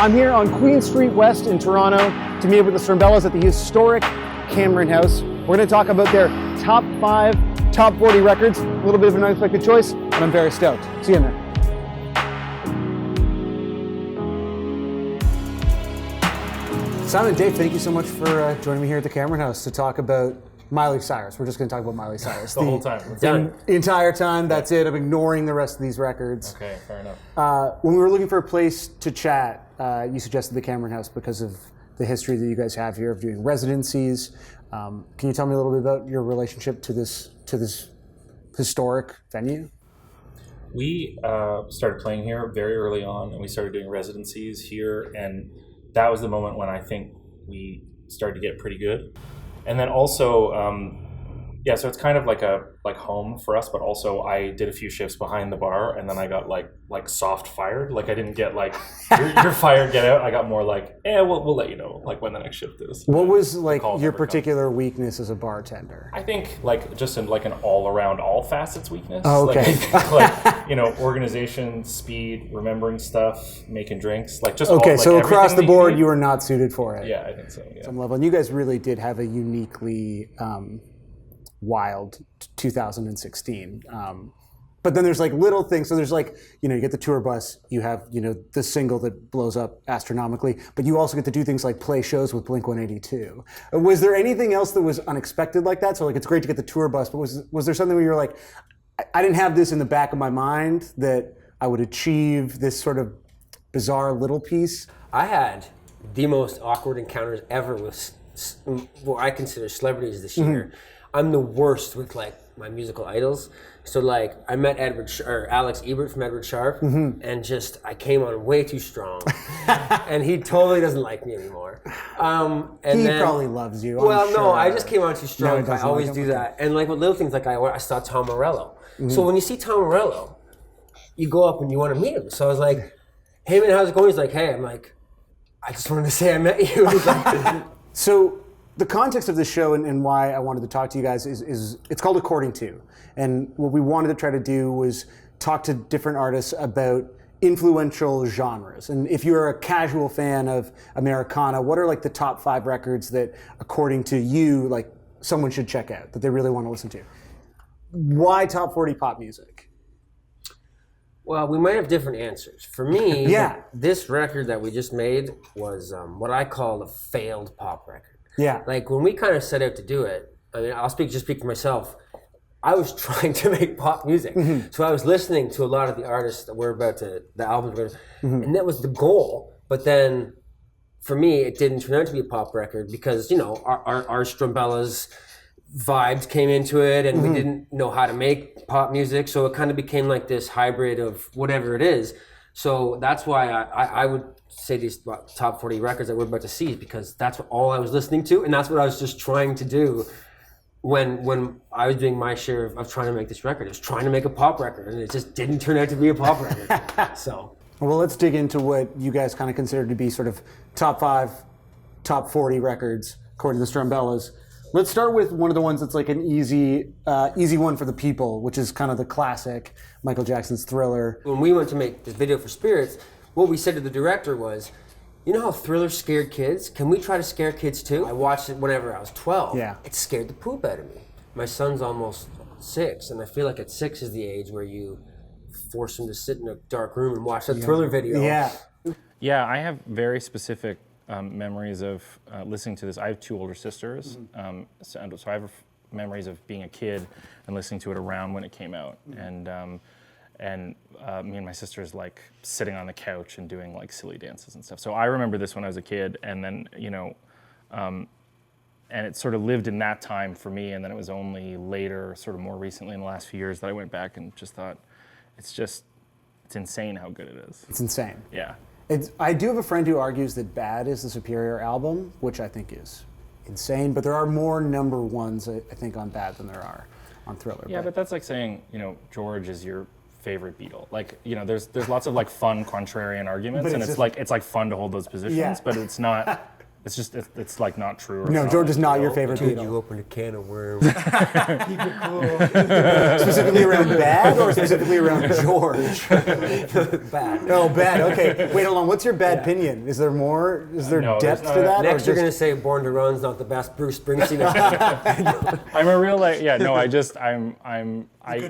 I'm here on Queen Street West in Toronto to meet up with the Strumbellas at the historic Cameron House. We're going to talk about their top 5, top 40 records. A little bit of an unexpected choice, and I'm very stoked. See you in there. Simon and Dave, thank you so much for joining me here at the Cameron House to talk about Miley Cyrus. We're just going to talk about Miley Cyrus. The whole time. The entire time, that's it. I'm ignoring the rest of these records. Okay, fair enough. When we were looking for a place to chat, you suggested the Cameron House because of the history that you guys have here of doing residencies. Can you tell me a little bit about your relationship to this historic venue? We started playing here very early on, and we started doing residencies here, and that was the moment when I think we started to get pretty good. And then also, so it's kind of like home for us, but also I did a few shifts behind the bar, and then I got like soft fired. Like I didn't get like you're fired, get out. I got more like, we'll let you know like when the next shift is. What was like your particular weakness as a bartender? I think like just in like an all around, all facets weakness. Oh, okay. Like organization, speed, remembering stuff, making drinks, like just okay. All, so across the board, you were not suited for it. Yeah, I think so. Yeah. Some level, and you guys really did have a uniquely wild 2016. But then there's like little things. So there's like, you get the tour bus, you have, the single that blows up astronomically, but you also get to do things like play shows with Blink-182. Was there anything else that was unexpected like that? So like, it's great to get the tour bus, but was there something where you're like, I didn't have this in the back of my mind that I would achieve this sort of bizarre little piece? I had the most awkward encounters ever with what I consider celebrities this year. I'm the worst with like my musical idols. So like I met Alex Ebert from Edward Sharp, and just I came on way too strong, and he totally doesn't like me anymore. He probably loves you. Well, I'm no, sure. I just came on too strong. I always do that, and like with little things, like I saw Tom Morello. So when you see Tom Morello, you go up and you want to meet him. So I was like, "Hey man, how's it going?" He's like, "Hey," I'm like, "I just wanted to say I met you." He's like, so. The context of this show and why I wanted to talk to you guys is it's called According To. And what we wanted to try to do was talk to different artists about influential genres. And if you're a casual fan of Americana, what are like the top 5 records that, according to you, like someone should check out, that they really want to listen to? Why top 40 pop music? Well, we might have different answers. For me, this record that we just made was what I call a failed pop record. Yeah. Like when we kind of set out to do it, I mean, I'll speak for myself. I was trying to make pop music. So I was listening to a lot of the artists that the albums, and that was the goal. But then for me, it didn't turn out to be a pop record because, our Strumbellas vibes came into it and we didn't know how to make pop music. So it kind of became like this hybrid of whatever it is. So that's why I would say these top 40 records that we're about to see, because that's all I was listening to, and that's what I was just trying to do when I was doing my share of trying to make this record. I was trying to make a pop record, and it just didn't turn out to be a pop record. So, well, let's dig into what you guys kind of consider to be sort of top 5, top 40 records according to the Strumbellas. Let's start with one of the ones that's like an easy one for the people, which is kind of the classic Michael Jackson's Thriller. When we went to make this video for Spirits, what we said to the director was, you know how Thriller scared kids? Can we try to scare kids too? I watched it whenever I was 12. Yeah. It scared the poop out of me. My son's almost 6, and I feel like at 6 is the age where you force him to sit in a dark room and watch a Thriller video. Yeah. Yeah, I have very specific memories of listening to this. I have 2 older sisters, so I have memories of being a kid and listening to it around when it came out, and me and my sisters like sitting on the couch and doing like silly dances and stuff. So I remember this when I was a kid, and then and it sort of lived in that time for me. And then it was only later, sort of more recently in the last few years, that I went back and just thought, it's insane how good it is. It's insane. Yeah. I do have a friend who argues that Bad is the superior album, which I think is insane. But there are more number ones, I think, on Bad than there are on Thriller. Yeah, but that's like saying, George is your favorite Beatle. Like, there's lots of like fun contrarian arguments, and it's like fun to hold those positions, but it's not It's just it's like not true. Or No, not George is not real. your favorite Dude, Beatle. you opened a can of worms. Keep it cool. Specifically around bad or specifically around George? Bad. No, bad. Okay. Wait, hold on. What's your bad opinion? Is there more? Is there No, depth there's to not. that? Next, or you're just- gonna say "Born to Run's" not the best Bruce Springsteen. I'm a real good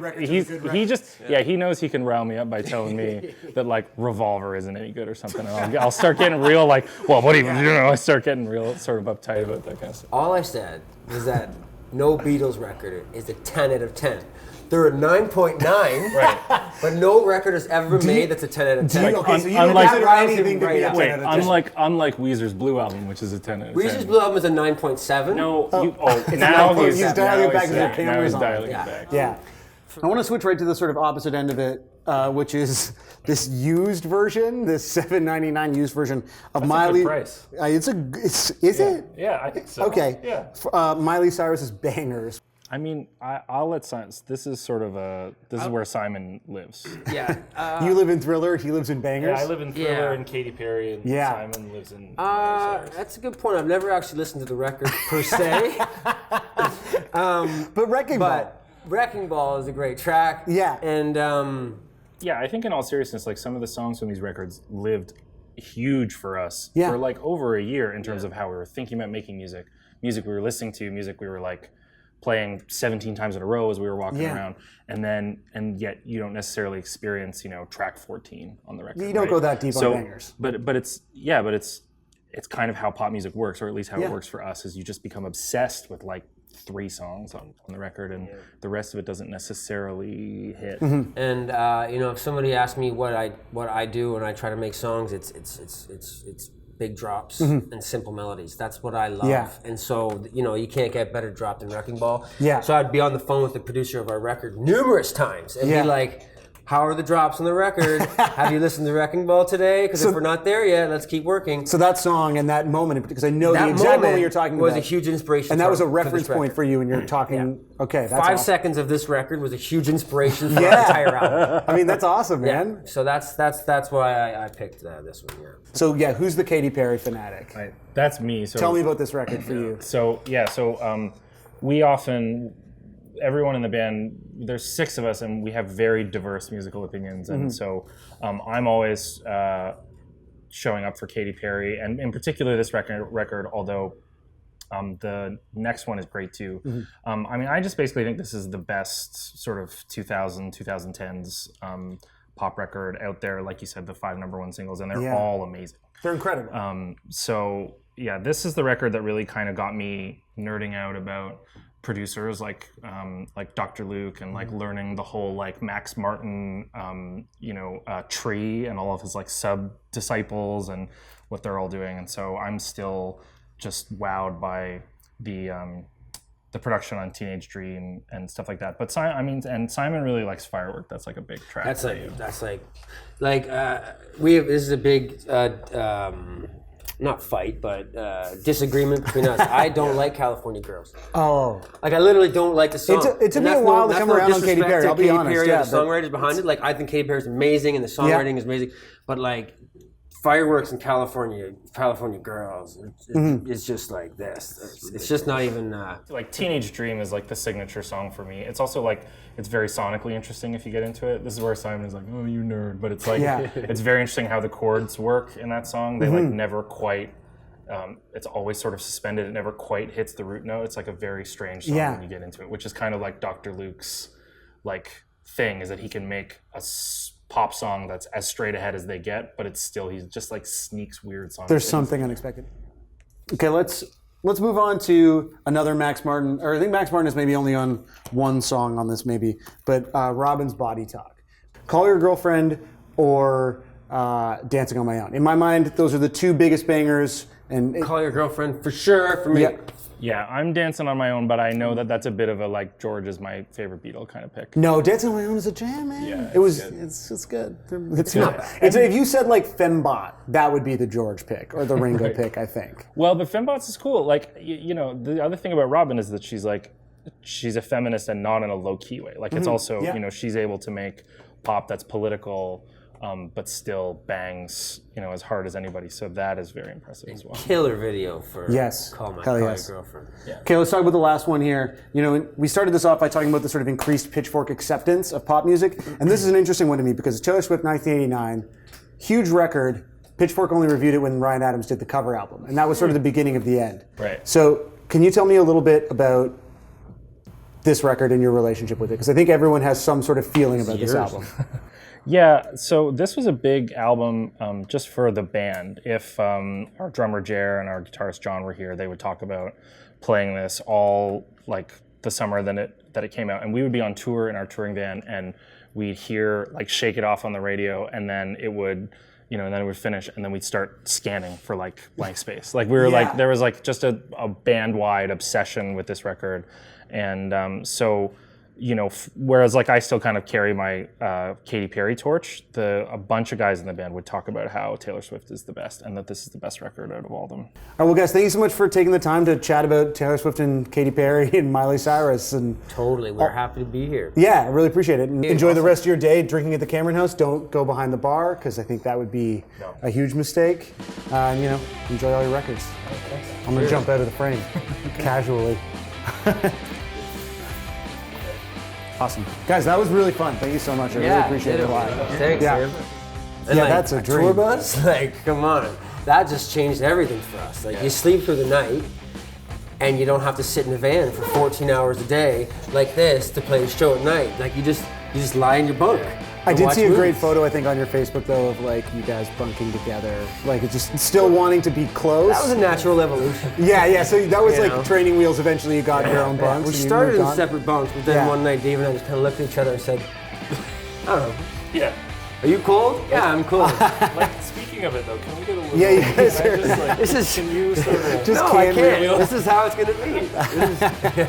record is a good he just he knows he can rile me up by telling me that like Revolver isn't any good or something, and I'll start getting real like, well, what even I start getting real sort of uptight about that kind of stuff. All I said was that no Beatles record is a 10 out of 10. They're a 9.9, Right. but no record has ever been made that's a 10 out of 10. Okay, so you unlike- don't consider Right, anything to be a right, 10 Wait, out of 10. unlike Weezer's Blue album, which is a 10 out of 10. Weezer's Blue Album is a 9.7. No, It's now like- he's he's dialing now it back he's- as their now camera's he's on. dialing Yeah. it back. Yeah. I want to switch right to the sort of opposite end of it, which is this used version, this $7.99 used version of Miley. good price. Is it? Yeah, I think so. Okay. Yeah. Miley Cyrus's Bangers. I mean, I'll let Simon. This is sort of this is where Simon lives. Yeah. You live in Thriller, he lives in Bangers. Yeah, I live in Thriller Yeah. and Katy Perry, and Yeah. Simon lives in. That's a good point. I've never actually listened to the record per se, But Wrecking Ball. but Wrecking Ball is a great track. Yeah. And Yeah, I think in all seriousness, like some of the songs from these records lived huge for us Yeah. for like over a year in terms of how we were thinking about making music we were listening to, music we were like playing 17 times in a row as we were walking Yeah. around, and yet you don't necessarily experience track 14 on the record. You don't right? go that deep on Bangers. But it's kind of how pop music works, or at least how it works for us, is you just become obsessed with like 3 songs on the record, and the rest of it doesn't necessarily hit. And if somebody asks me what I do when I try to make songs, it's big drops and simple melodies. That's what I love. Yeah. And so you can't get better drop than Wrecking Ball. Yeah. So I'd be on the phone with the producer of our record numerous times and Yeah. be like, "How are the drops on the record? Have you listened to Wrecking Ball today? Because if we're not there yet, let's keep working." So that song and that moment, because I know that the exact moment you're talking was about. a huge inspiration. And that was a for reference this point record. for you, and you're talking. Okay, that's 5 awesome. seconds of this record was a huge inspiration for Yeah. our entire album. I mean, that's awesome, Yeah. man. So that's why I picked this one. Yeah. So yeah, who's the Katy Perry fanatic? That's me. So Tell me about this record for you. So we often, everyone in the band, there's 6 of us, and we have very diverse musical opinions, and so I'm always showing up for Katy Perry, and in particular this record, although the next one is great too. I mean, I just basically think this is the best sort of 2010s pop record out there. Like you said, the 5 #1 singles, and they're all amazing. They're incredible. So yeah, this is the record that really kind of got me nerding out about producers like Dr. Luke, and like learning the whole like Max Martin tree and all of his like sub disciples and what they're all doing. And so I'm still just wowed by the production on Teenage Dream and stuff like that. But Simon really likes Firework. That's like a big track. That's for like you. we have. This is a big not fight, but disagreement between us. I don't like California Girls. Oh, Like I literally don't like the song. It took me And a while to that's come no around on Katy disrespect Perry. to I'll be Katy honest. Perry Yeah, and the songwriters behind it. Like I think Katy Perry's amazing and the Yeah. songwriting is amazing. But like Fireworks and California Girls, it's just like this. It's just not even. Like Teenage Dream is like the signature song for me. It's also like, it's very sonically interesting if you get into it. This is where Simon is like, oh, you nerd. But it's like, it's very interesting how the chords work in that song. They like never quite, it's always sort of suspended. It never quite hits the root note. It's like a very strange song when you get into it, which is kind of like Dr. Luke's like thing, is that he can make a pop song that's as straight ahead as they get, but it's still, he's just like sneaks weird songs. there's something unexpected. Okay, let's move on to another Max Martin, or I think Max Martin is maybe only on one song on this maybe, but Robin's Body Talk. Call Your Girlfriend or Dancing on My Own. In my mind, those are the 2 biggest bangers. And Call Your Girlfriend for sure for me. Yeah. Yeah, I'm Dancing on My Own, but I know that that's a bit of a like, George is my favorite Beatle kind of pick. No, Dancing on My Own is a jam, man. Yeah, It's good. It's not bad. If you said like Fembot, that would be the George pick or the Ringo pick, I think. Well, but Fembots is cool. Like, the other thing about Robin is that she's a feminist and not in a low key way. Like, it's also, she's able to make pop that's political but still bangs, as hard as anybody. So that is very impressive as well. Killer video for Yes. Call My Hell Car yes. Girlfriend. Okay, let's talk about the last one here. We started this off by talking about the sort of increased pitchfork acceptance of pop music, and this is an interesting one to me because Taylor Swift 1989, huge record. Pitchfork only reviewed it when Ryan Adams did the cover album, and that was sort of the beginning of the end. Right. So, can you tell me a little bit about this record and your relationship with it? Because I think everyone has some sort of feeling about this album. Yeah, so this was a big album just for the band. If our drummer Jer and our guitarist John were here, they would talk about playing this all like the summer that it came out, and we would be on tour in our touring van, and we'd hear like "Shake It Off" on the radio, and then it would. And then it would finish, and then we'd start scanning for like blank space. Like we were like, there was like just a band-wide obsession with this record, and so whereas like I still kind of carry my Katy Perry torch, a bunch of guys in the band would talk about how Taylor Swift is the best, and that this is the best record out of all of them. All right, well, guys, thank you so much for taking the time to chat about Taylor Swift and Katy Perry and Miley Cyrus. And Totally, we're happy to be here. yeah, I really appreciate it. And enjoy the rest of your day drinking at the Cameron House. Don't go behind the bar because I think that would be a huge mistake. And enjoy all your records. Okay. I'm gonna jump out of the frame casually. Awesome. Guys, that was really fun. Thank you so much. I really appreciate it a lot. Thanks, man. And that's a dream. Tour bus? Like, come on. That just changed everything for us. Like, you sleep through the night, and you don't have to sit in a van for 14 hours a day like this to play a show at night. Like, you just lie in your bunk. I did see a great photo, I think, on your Facebook, though, of like you guys bunking together, like it's just still wanting to be close. That was a natural evolution. Yeah. So that was like training wheels. Eventually, you got your own bunks. We and you started moved in on. separate bunks, but then one night Dave and I just kind of looked at each other and said, I don't know. Yeah. Are you cold? Yeah, I'm cold. Like speaking of it though, can we get a little? Yeah, you guys are. This is. Can you sort of? Just No, I can't can't. really- This is how it's gonna be.